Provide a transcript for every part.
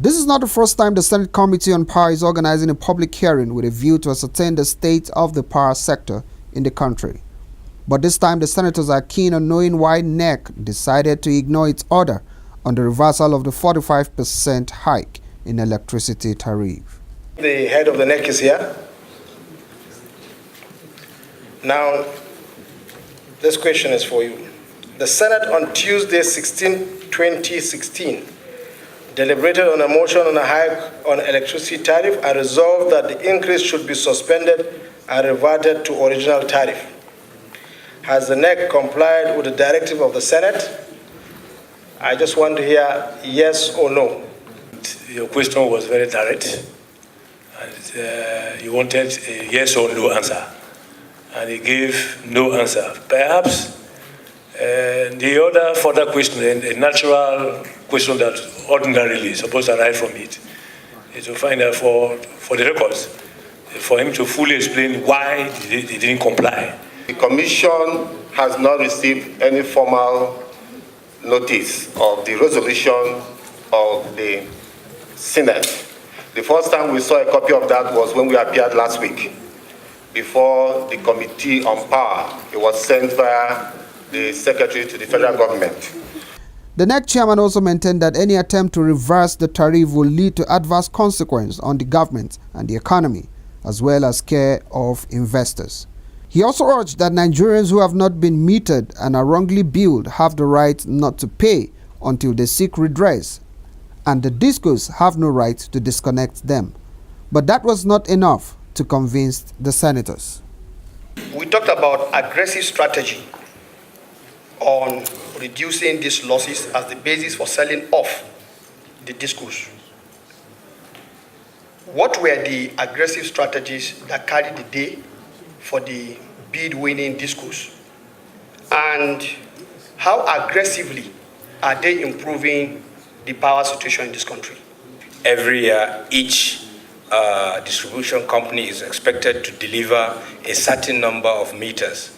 This is not the first time the Senate Committee on Power is organizing a public hearing with a view to ascertain the state of the power sector in the country. But this time the senators are keen on knowing why NEC decided to ignore its order on the reversal of the 45% hike in electricity tariff. The head of the NEC is here. Now, this question is for you. The Senate on Tuesday, 2016, deliberated on a motion on a hike on electricity tariff and resolved that the increase should be suspended and reverted to original tariff. Has the NEC complied with the directive of the Senate? I just want to hear yes or no. Your question was very direct. And, you wanted a yes or no answer. And he gave no answer. Perhaps the other further question, a natural question that ordinarily is supposed to arise from it, is to find out for the records, for him to fully explain why he didn't comply. The Commission has not received any formal notice of the resolution of the Senate. The first time we saw a copy of that was when we appeared last week before the Committee on Power. It was sent via the Secretary to the Federal Government. The NEC chairman also maintained that any attempt to reverse the tariff will lead to adverse consequences on the government and the economy, as well as care of investors. He also urged that Nigerians who have not been metered and are wrongly billed have the right not to pay until they seek redress, and the discos have no right to disconnect them. But that was not enough to convince the senators. We talked about aggressive strategy on reducing these losses as the basis for selling off the discos. What were the aggressive strategies that carried the day for the bid-winning discos? And how aggressively are they improving the power situation in this country? Every year, each distribution company is expected to deliver a certain number of meters.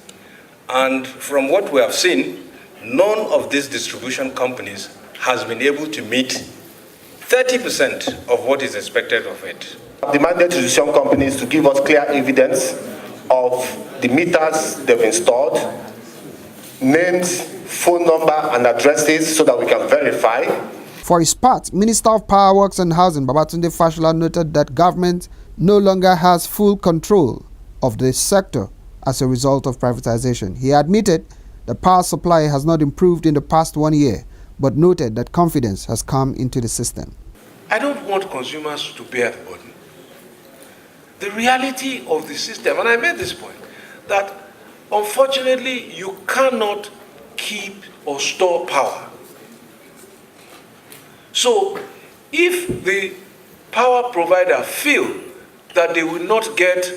And from what we have seen, none of these distribution companies has been able to meet 30% of what is expected of it. Demanded distribution companies to give us clear evidence of the meters they've installed, names, phone number, and addresses so that we can verify. For his part, Minister of Power, Works and Housing Babatunde Fashola noted that government no longer has full control of this sector as a result of privatization. He admitted the power supply has not improved in the past 1 year, but noted that confidence has come into the system. I don't want consumers to bear the burden. The reality of the system, and I made this point, that unfortunately you cannot keep or store power. So if the power provider feel that they will not get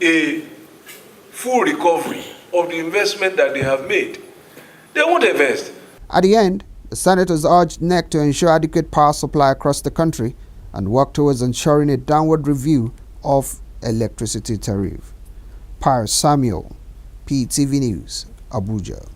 a full recovery of the investment that they have made, they won't invest. At the end, the senators urged NEC to ensure adequate power supply across the country and work towards ensuring a downward review of electricity tariff. Pius Samuel, PTV News, Abuja.